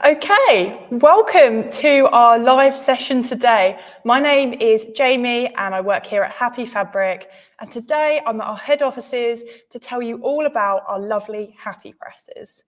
Okay, welcome to our live session today. My name is Jamie and I work here at Happy Fabric, and today I'm at our head offices to tell you all about our lovely Happy Presses.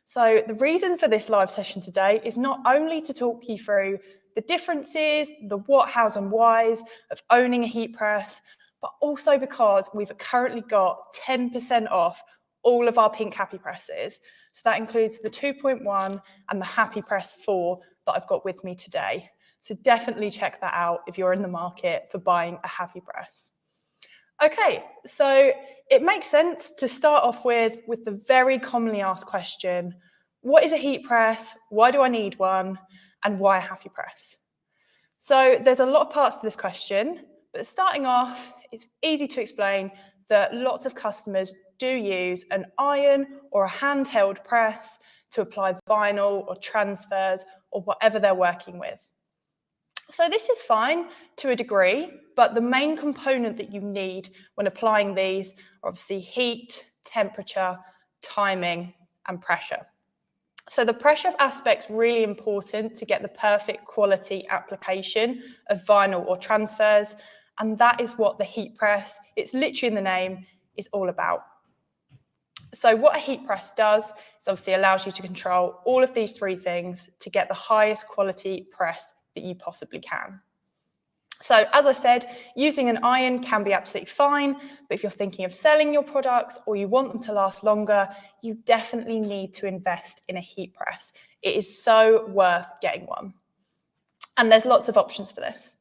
So the reason for this live session today is not only to talk you through the differences, the what, hows and whys of owning a heat press, but also because we've currently got 10% off all of our pink Happy Presses. So that includes the 2.1 and the HappyPress 4 that I've got with me today. So definitely check that out if you're in the market for buying a Happy Press. Okay, so it makes sense to start off with the very commonly asked question, what is a heat press? Why do I need one? And why a Happy Press? So there's a lot of parts to this question, but starting off, it's easy to explain that lots of customers do use an iron or a handheld press to apply vinyl or transfers or whatever they're working with. So this is fine to a degree, but the main component that you need when applying these are obviously heat, temperature, timing, and pressure. So the pressure aspect's really important to get the perfect quality application of vinyl or transfers, and that is what the heat press, it's literally in the name, is all about. So what a heat press does is obviously allows you to control all of these three things to get the highest quality press that you possibly can. So as I said, using an iron can be absolutely fine, but if you're thinking of selling your products or you want them to last longer, you definitely need to invest in a heat press. It is so worth getting one. And there's lots of options for this.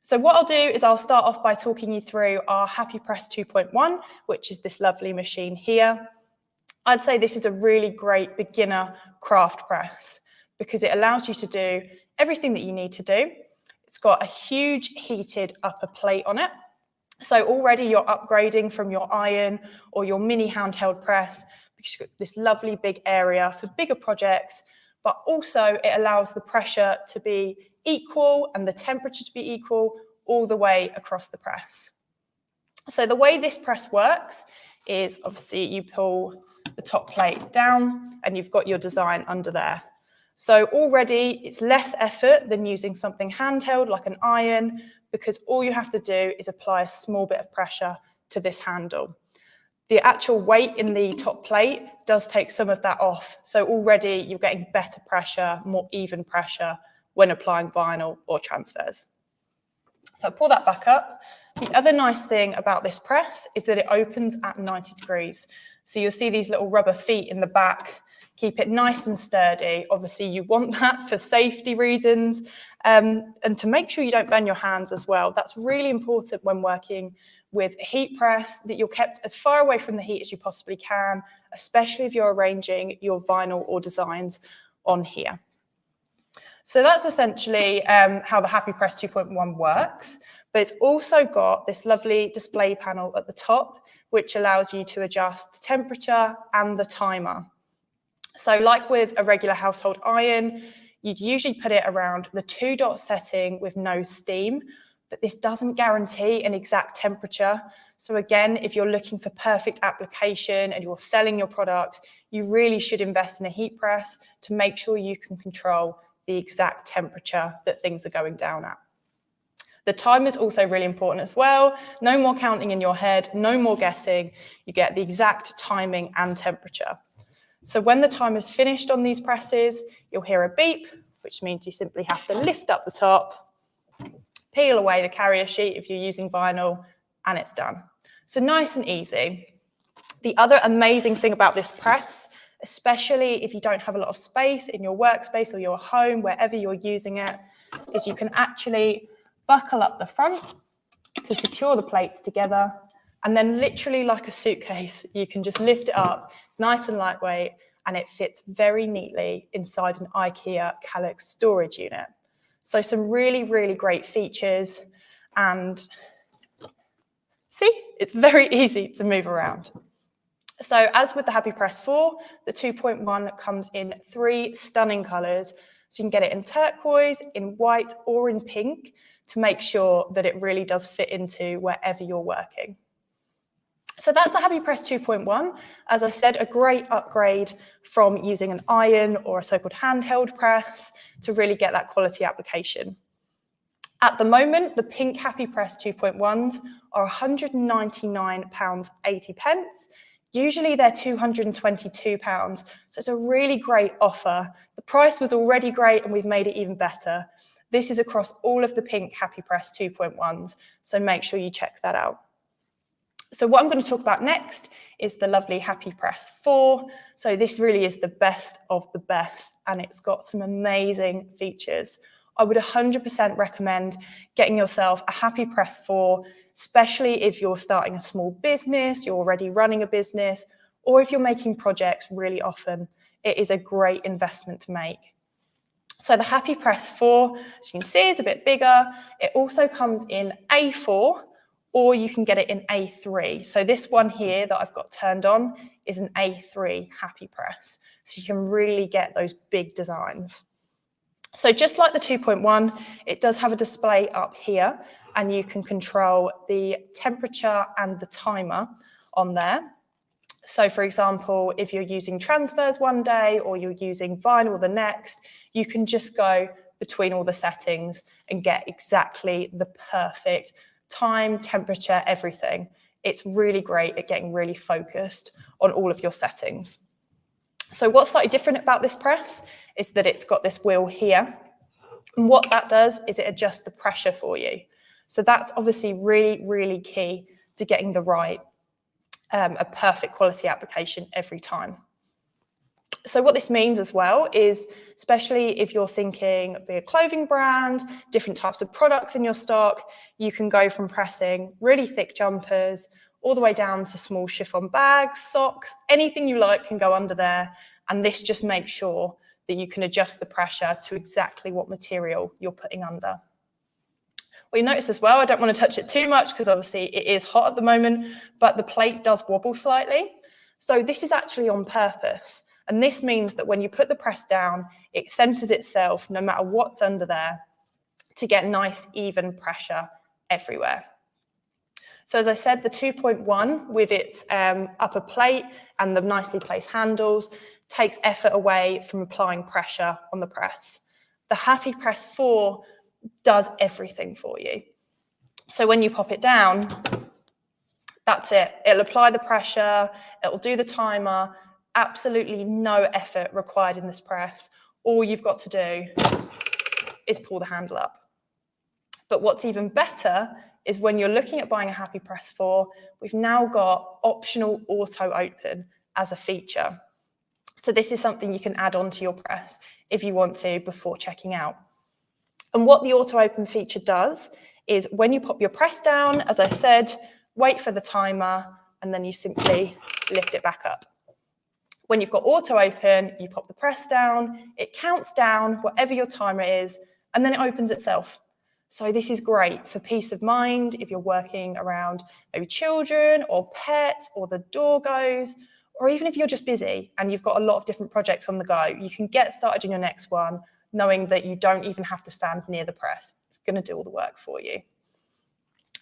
So what I'll do is I'll start off by talking you through our HappyPress 2.1, which is this lovely machine here. I'd say this is a really great beginner craft press because it allows you to do everything that you need to do. It's got a huge heated upper plate on it. So already you're upgrading from your iron or your mini handheld press because you've got this lovely big area for bigger projects, but also it allows the pressure to be equal and the temperature to be equal all the way across the press. So the way this press works is obviously you pull the top plate down and you've got your design under there. So already it's less effort than using something handheld like an iron because all you have to do is apply a small bit of pressure to this handle. The actual weight in the top plate does take some of that off. So already you're getting better pressure, more even pressure when applying vinyl or transfers. So I pull that back up. The other nice thing about this press is that it opens at 90 degrees. So you'll see these little rubber feet in the back, keep it nice and sturdy. Obviously you want that for safety reasons and to make sure you don't burn your hands as well. That's really important when working with a heat press, that you're kept as far away from the heat as you possibly can, especially if you're arranging your vinyl or designs on here. So that's essentially how the HappyPress 2.1 works, but it's also got this lovely display panel at the top, which allows you to adjust the temperature and the timer. So like with a regular household iron, you'd usually put it around the 2-dot setting with no steam, but this doesn't guarantee an exact temperature. So again, if you're looking for perfect application and you're selling your products, you really should invest in a heat press to make sure you can control the exact temperature that things are going down at. The time is also really important as well. No more counting in your head, no more guessing. You get the exact timing and temperature. So when the time is finished on these presses, you'll hear a beep, which means you simply have to lift up the top, peel away the carrier sheet if you're using vinyl, and it's done. So nice and easy. The other amazing thing about this press, especially if you don't have a lot of space in your workspace or your home, wherever you're using it, is you can actually buckle up the front to secure the plates together. And then literally like a suitcase, you can just lift it up. It's nice and lightweight and it fits very neatly inside an IKEA Kallax storage unit. So some really, really great features, and see, it's very easy to move around. So as with the HappyPress 4, the 2.1 comes in 3 stunning colours. So you can get it in turquoise, in white or in pink to make sure that it really does fit into wherever you're working. So that's the HappyPress 2.1. As I said, a great upgrade from using an iron or a so-called handheld press to really get that quality application. At the moment, the pink HappyPress 2.1s are £199.80. Usually they're £222, so it's a really great offer. The price was already great and we've made it even better. This is across all of the pink HappyPress 2.1s, so make sure you check that out. So what I'm going to talk about next is the lovely HappyPress 4. So this really is the best of the best, and it's got some amazing features. I would 100% recommend getting yourself a HappyPress 4, especially if you're starting a small business, you're already running a business, or if you're making projects really often. It is a great investment to make. So the HappyPress 4, as you can see, is a bit bigger. It also comes in A4, or you can get it in A3. So this one here that I've got turned on is an A3 HappyPress. So you can really get those big designs. So just like the 2.1, it does have a display up here, and you can control the temperature and the timer on there. So for example, if you're using transfers one day or you're using vinyl the next, you can just go between all the settings and get exactly the perfect time, temperature, everything. It's really great at getting really focused on all of your settings. So what's slightly different about this press is that it's got this wheel here. And what that does is it adjusts the pressure for you. So that's obviously really, really key to getting the right, a perfect quality application every time. So what this means as well is, especially if you're thinking of a clothing brand, different types of products in your stock, you can go from pressing really thick jumpers all the way down to small chiffon bags, socks, anything you like can go under there. And this just makes sure that you can adjust the pressure to exactly what material you're putting under. Well, you notice as well, I don't want to touch it too much because obviously it is hot at the moment, but the plate does wobble slightly. So this is actually on purpose. And this means that when you put the press down, it centers itself no matter what's under there to get nice, even pressure everywhere. So as I said, the 2.1 with its upper plate and the nicely placed handles takes effort away from applying pressure on the press. The HappyPress 4 does everything for you. So when you pop it down, that's it. It'll apply the pressure, it'll do the timer, absolutely no effort required in this press. All you've got to do is pull the handle up. But what's even better is when you're looking at buying a HappyPress 4, we've now got optional auto open as a feature. So this is something you can add on to your press if you want to before checking out. And what the auto open feature does is when you pop your press down, as I said, wait for the timer, and then you simply lift it back up. When you've got auto open, you pop the press down, it counts down whatever your timer is, and then it opens itself. So this is great for peace of mind if you're working around maybe children or pets or the door goes, or even if you're just busy and you've got a lot of different projects on the go, you can get started on your next one knowing that you don't even have to stand near the press. It's going to do all the work for you.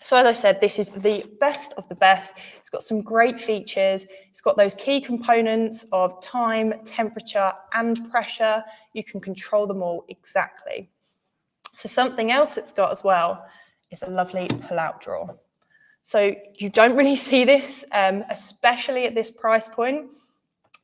So as I said, this is the best of the best. It's got some great features. It's got those key components of time, temperature, and pressure. You can control them all exactly. So something else it's got as well is a lovely pull-out drawer. So you don't really see this, especially at this price point.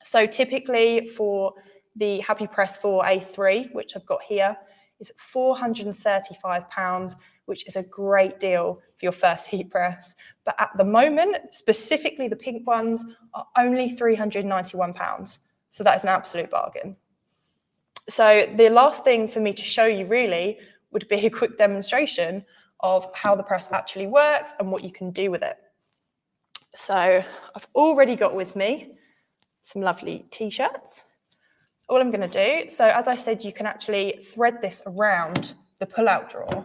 So typically for the HappyPress 4 A3, which I've got here, is £435, which is a great deal for your first heat press. But at the moment, specifically the pink ones, are only £391. So that is an absolute bargain. So the last thing for me to show you really would be a quick demonstration of how the press actually works and what you can do with it. So I've already got with me some lovely t-shirts. All I'm going to do, so as I said, you can actually thread this around the pull-out drawer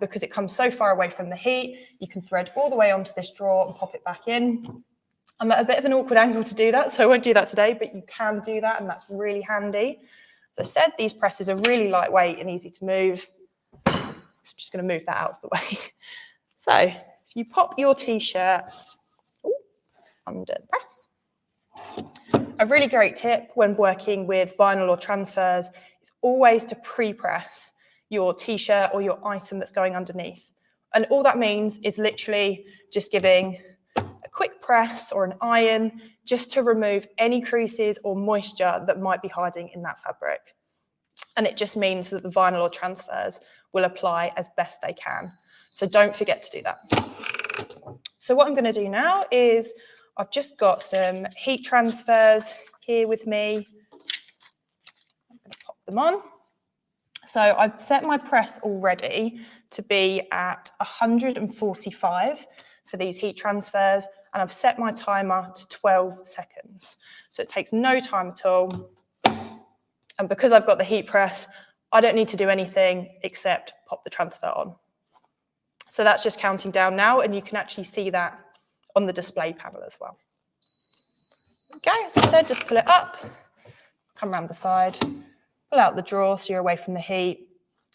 because it comes so far away from the heat. You can thread all the way onto this drawer and pop it back in. I'm at a bit of an awkward angle to do that, so I won't do that today, but you can do that, and that's really handy. As I said, these presses are really lightweight and easy to move. So I'm just going to move that out of the way. So if you pop your t-shirt under the press. A really great tip when working with vinyl or transfers is always to pre-press your t-shirt or your item that's going underneath. And all that means is literally just giving a quick press or an iron just to remove any creases or moisture that might be hiding in that fabric. And it just means that the vinyl or transfers will apply as best they can. So don't forget to do that. So what I'm going to do now is I've just got some heat transfers here with me. I'm going to pop them on. So I've set my press already to be at 145 for these heat transfers, and I've set my timer to 12 seconds. So it takes no time at all. And because I've got the heat press, I don't need to do anything except pop the transfer on. So that's just counting down now, and you can actually see that on the display panel as well. Okay, as I said, just pull it up, come around the side, pull out the drawer so you're away from the heat.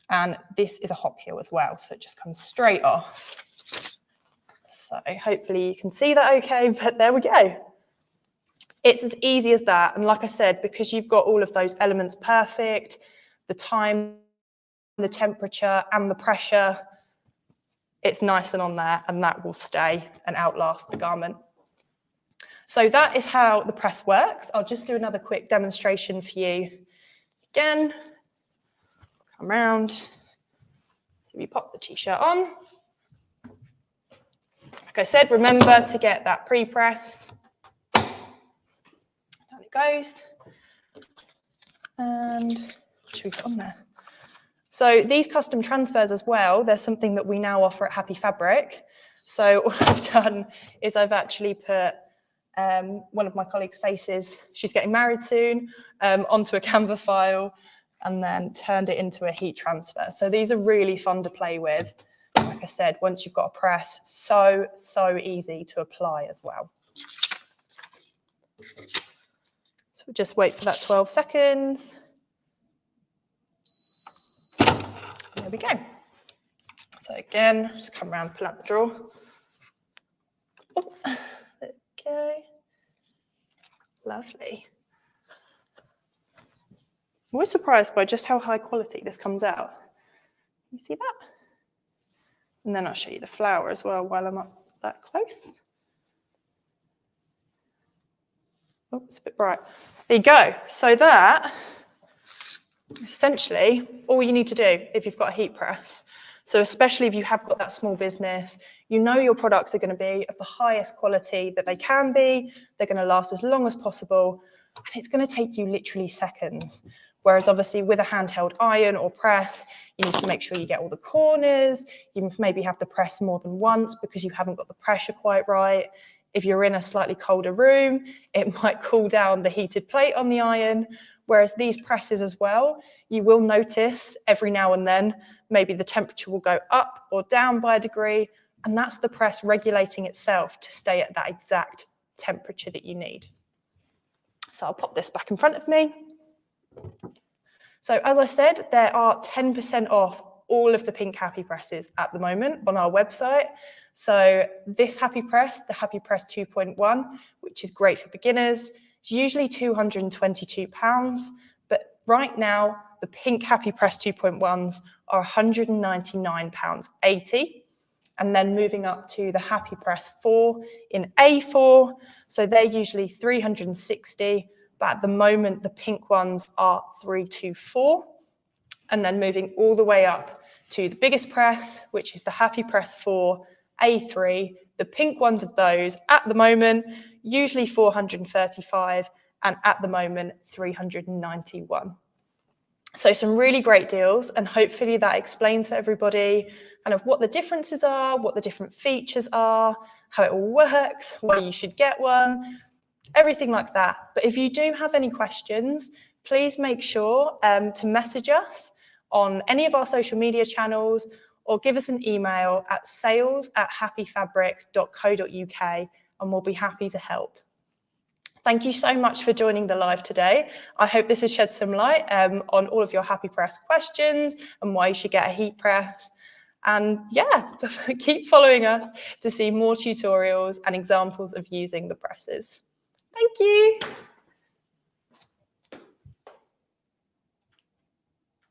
And this is a hop heel as well, so it just comes straight off. So hopefully you can see that okay, but there we go. It's as easy as that. And like I said, because you've got all of those elements perfect, the time, the temperature and the pressure, it's nice and on there, and that will stay and outlast the garment. So that is how the press works. I'll just do another quick demonstration for you. Again, come around. So you pop the t-shirt on. Like I said, remember to get that pre-press. Down it goes. And what should we put on there? So these custom transfers as well, they're something that we now offer at Happy Fabric. So all I've done is I've actually put one of my colleagues' faces, she's getting married soon, onto a Canva file and then turned it into a heat transfer. So these are really fun to play with. Like I said, once you've got a press, so easy to apply as well. So we'll just wait for that 12 seconds. There we go. So again, just come around, pull out the drawer. Oh, okay. Lovely. I'm always surprised by just how high quality this comes out. You see that? And then I'll show you the flower as well while I'm up that close. Oh, it's a bit bright. There you go. So that is essentially all you need to do if you've got a heat press. So especially if you have got that small business, you know your products are going to be of the highest quality that they can be. They're going to last as long as possible. And it's going to take you literally seconds. Whereas obviously with a handheld iron or press, you need to make sure you get all the corners. You maybe have to press more than once because you haven't got the pressure quite right. If you're in a slightly colder room, it might cool down the heated plate on the iron. Whereas these presses as well, you will notice every now and then, maybe the temperature will go up or down by a degree, and that's the press regulating itself to stay at that exact temperature that you need. So I'll pop this back in front of me. So as I said, there are 10% off all of the pink HappyPresses at the moment on our website. So this HappyPress, the HappyPress 2.1, which is great for beginners, it's usually £222, but right now the pink HappyPress 2.1s are £199.80, and then moving up to the HappyPress 4 in A4, so they're usually £360, but at the moment the pink ones are £324, and then moving all the way up to the biggest press, which is the HappyPress 4 A3. The pink ones of those at the moment, usually £435, and at the moment £391. So some really great deals, and hopefully that explains for everybody kind of what the differences are, what the different features are, how it all works, why you should get one, everything like that. But if you do have any questions, please make sure to message us on any of our social media channels, or give us an email at sales@happyfabric.co.uk, and we'll be happy to help. Thank you so much for joining the live today. I hope this has shed some light on all of your HappyPress questions and why you should get a heat press. And yeah, keep following us to see more tutorials and examples of using the presses. Thank you.